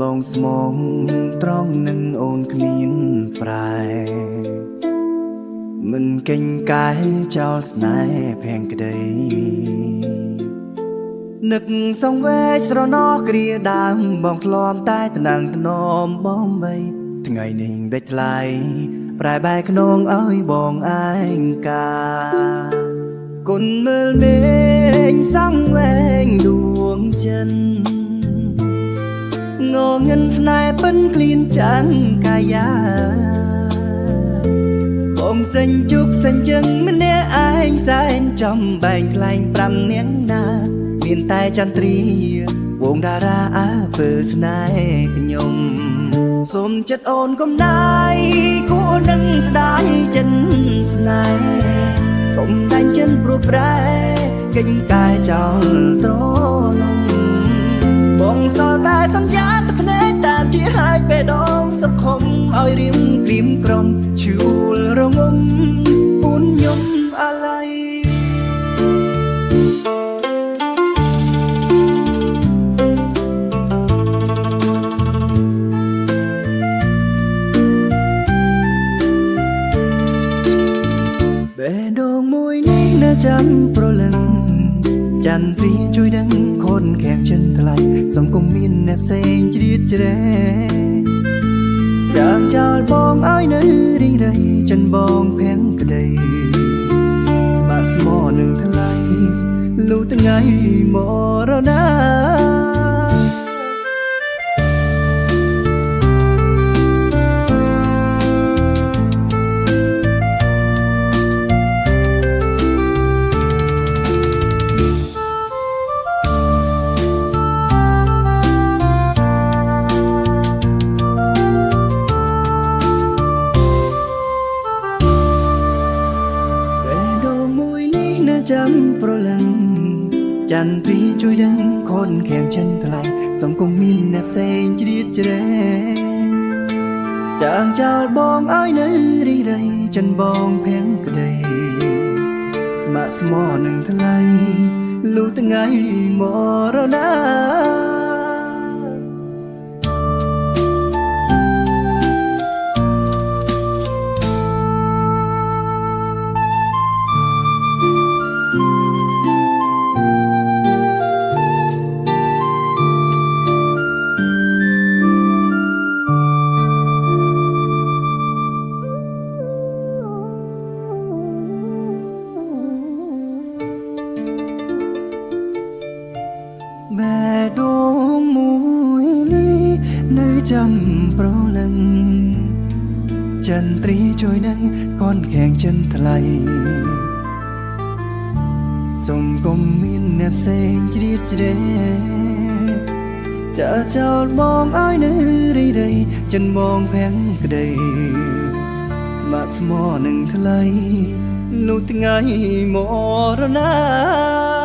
បងស្មងត្រង់នឹងអូនគ្មានប្រែមិនកិញកាយចោលស្នេហ៍ភាំងក្តីនឹកសងវែកស្រណោះគ្រាដើមបងធ្លាប់តែតំណងតំណមបងបីថ្ងៃនេះដេចថ្លៃប្រែបែកខ្នងឲ្យបងឯងកាគុណមើលមេឃសងវែងដួងចិនងងឹនស្នេហ៍ពិនក្លៀនចាំងកាយាបងសេញជុកសេញជឹងម្នាក់ឯងសែនចំបែងខ្លែង5នាងណាមានតែចន្ទ្រីវងតារាអើពើស្នេហ៍ខ្ញុំសូមចិត្តអូនកុំដាយគួរនឹងស្ដាយចិនស្នេហ៍កុំដាញ់ចិនព្រោះប្រែកិញកាយចោលត្រឡំបងសល់តែសន្យាទឹកភ្នែកតាមជាហាយបេះដូងសង្ឃុំឲ្យរៀមក្រៀមក្រំឈួលរងំពូនខ្ញុំអាឡ័យបេះដូងមួយនេះនៅចាំប្រលឹងចន្ទ្រីជួយដឹងខូនខាំងចិនថ្លៃសង្គមមានអ្នកផ្សេងជ្រៀតជ្រែយ៉ាងចោលបងឲ្យនៅរីរៃចិនបងភាំងក្តីស្មាក់ស្មោនឹងថ្លៃលុះថ្ងៃមរណាចាំប្រលឹងចន្ទ្រីជួយដឹងខូនខាំងចិនថ្លៃសង្គមមានអ្នកផ្សេងជ្រៀតជ្រែចាំងចោលបងឲ្យនៅរីរៃចិនបងភាំងក្តីស្មាក់ស្មោនឹងថ្លៃលុះថ្ងៃមរណាបេះដូងមួយនេះនៅចាំប្រលឹងចន្ទ្រីជួយនឹងកូនខាំងចិនថ្លៃសូមកុំមានអ្នកផ្សេងជ្រៀតជ្រែចាចោលបងឲ្យនៅរីរៃចិនបងភាំងក្តីស្មាក់ស្មោនឹងថ្លៃលុះថ្ងៃមរណា